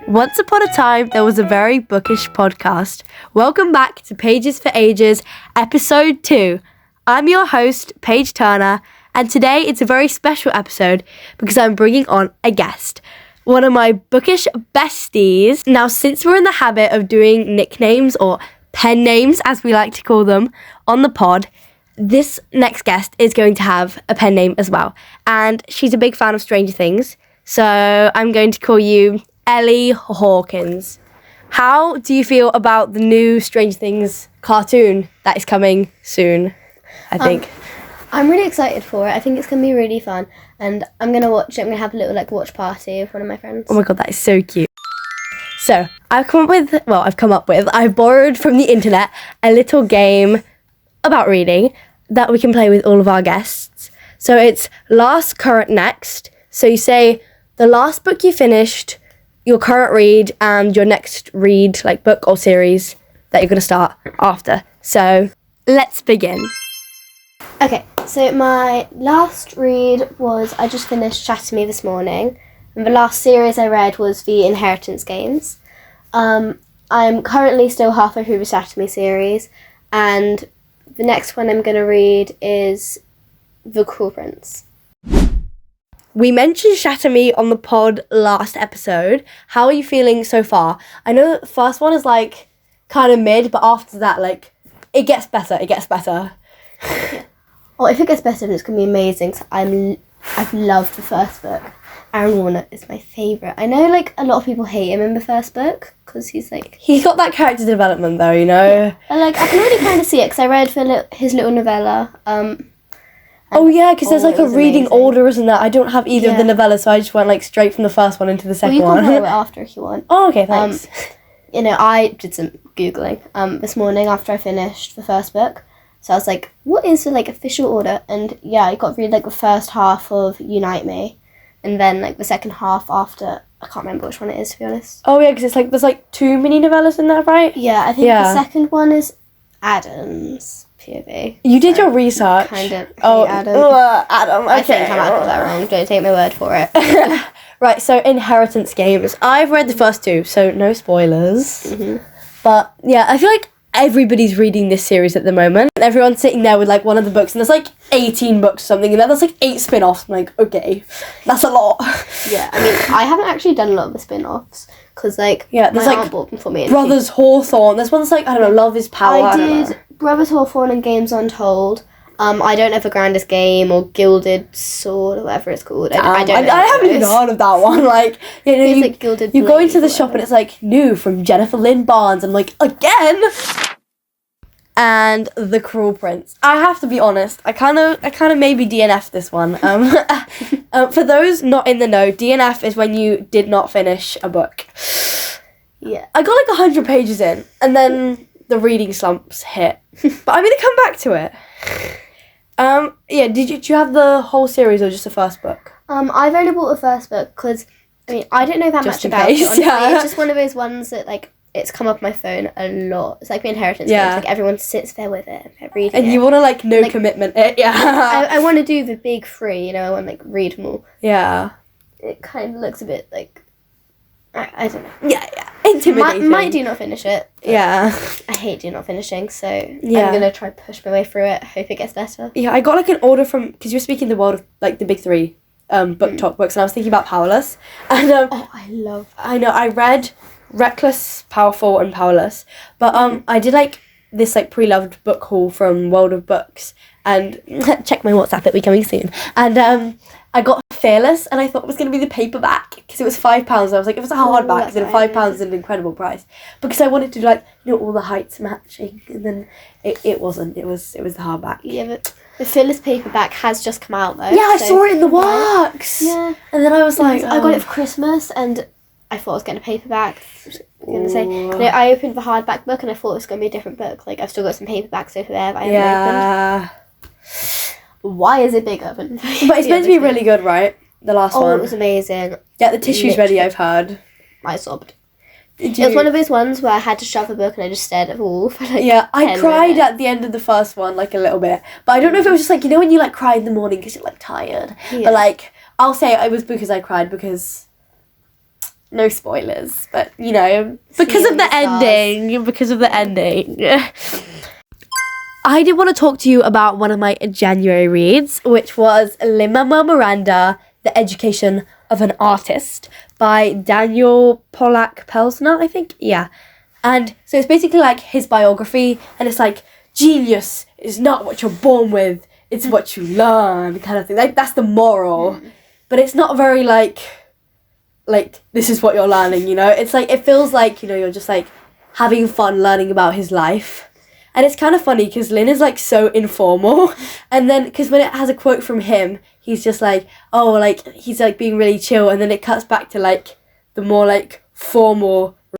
Once upon a time, there was a very bookish podcast. Welcome back to Pages for Ages, episode 2. I'm your host, Paige Turner, and today it's a very special episode because I'm bringing on a guest, one of my bookish besties. Now, since we're in the habit of doing nicknames or pen names, as we like to call them, on the pod, this next guest is going to have a pen name as well. And she's a big fan of Stranger Things, so I'm going to call you Ellie Hawkins. How do you feel about the new Stranger Things cartoon that is coming soon, I think? I'm really excited for it. I think it's going to be really fun. And I'm going to watch it. I'm going to have a little watch party with one of my friends. Oh my god, that is so cute. So, I've borrowed from the internet a little game about reading that we can play with all of our guests. So it's last, current, next. So you say the last book you finished, your current read, and your next read, like book or series that you're going to start after. So let's begin. Okay, so my last read was, I just finished Shatter Me this morning. And the last series I read was the Inheritance Games. I'm currently still halfway through the Shatter Me series. And the next one I'm going to read is The Cruel Prince. We mentioned Shatter Me on the pod last episode. How are you feeling so far? I know the first one is kind of mid, but after that, it gets better. Oh, if it gets better, then it's going to be amazing. So I've loved the first book. Aaron Warner is my favourite. I know a lot of people hate him in the first book because he's he's got that character development though, you know. Yeah. I can really kind of see it because I read his little novella. Oh yeah, because there's a reading amazing. order, isn't there? I don't have either of the novellas, so I just went straight from the first one into the second well, you one. can follow it after if you want. Oh, okay, thanks. I did some Googling this morning after I finished the first book. So I was like, what is the official order? And yeah, I got to read the first half of Unite Me, and then the second half after. I can't remember which one it is, to be honest. Oh yeah, because there's 2 mini novellas in there, right? Yeah, I think the second one is Adam's POV. You did your research. Kind of. Oh, Adam. Adam. Okay. I think I might have got that wrong. Don't take my word for it. Right. So Inheritance Games. I've read the first 2, so no spoilers. Mm-hmm. But yeah, I feel like everybody's reading this series at the moment. Everyone's sitting there with one of the books, and there's 18 books or something, and then there's 8 spin-offs. I'm like, okay, that's a lot. Yeah, I mean, I haven't actually done a lot of the spin-offs because there's my aunt bought them for me. Brothers Hawthorne. There's one that's I don't know, Love is Power. I did Brothers Hawthorne and Games Untold. I don't know The Grandest Game or Gilded Sword or whatever it's called. I don't know. I haven't even heard of that one. It's Gilded you go Blade into the shop and it's new from Jennifer Lynn Barnes. I'm like, again? And The Cruel Prince. I have to be honest, I kind of maybe DNF this one. For those not in the know, DNF is when you did not finish a book. Yeah. I got 100 pages in, and then the reading slumps hit. But I'm going to come back to it. Yeah, did you have the whole series or just the first book? I've only bought the first book because, I don't know that Just much in about case, it, honestly. yeah. It's just one of those ones that, it's come up my phone a lot. It's like the Inheritance Games. Everyone sits there with it and they're reading and it. You want to, no commitment it, yeah. I want to do the big 3, I want to, read them all. Yeah. It kind of looks a bit, I don't know. Yeah. Intimidating. Might do not finish it. Yeah. I hate do not finishing, so Yeah. I'm going to try push my way through it. Hope it gets better. Yeah, I got an order from, because you're speaking the world of the big 3 book talk books, and I was thinking about Powerless. And I know, I read Reckless, Powerful, and Powerless, but I did this pre-loved book haul from World of Books, and check my WhatsApp, it'll be coming soon. And I got Fearless, and I thought it was going to be the paperback because it was £5. I was like, if it's a hardback, then £5 is an incredible price, because I wanted to do all the heights matching, and then it wasn't. It was the hardback. Yeah, but the Fearless paperback has just come out though. Yeah, I saw it in the works. Yeah, and then I was like, I got it for Christmas, and I thought I was getting a paperback. I was going to say, I opened the hardback book, and I thought it was going to be a different book. I've still got some paperbacks over there that I haven't opened. Why is it bigger than? But it's meant to be really good, right? The last one. Oh, it was amazing. Get the tissues ready, I've heard. I sobbed. It was one of those ones where I had to shove a book and I just stared at the wall for Yeah, I 10 cried minutes. at the end of the first one, a little bit. But I don't know if it was just when you cry in the morning because you're tired. Yeah. But I'll say it was because I cried because no spoilers, but you know, because of the ending. Because of the ending. I did want to talk to you about one of my January reads, which was Lin-Manuel Miranda, The Education of an Artist by Daniel Polak Pelsner, I think. Yeah. And so it's basically like his biography, and it's like, genius is not what you're born with, it's what you learn, kind of thing. Like, that's the moral. But it's not very like this is what you're learning, you know? It's like, it feels like, you know, you're just like having fun learning about his life. And it's kind of funny because Lin is like so informal, and then because when it has a quote from him, he's just like, oh, like he's like being really chill, and then it cuts back to like the more like formal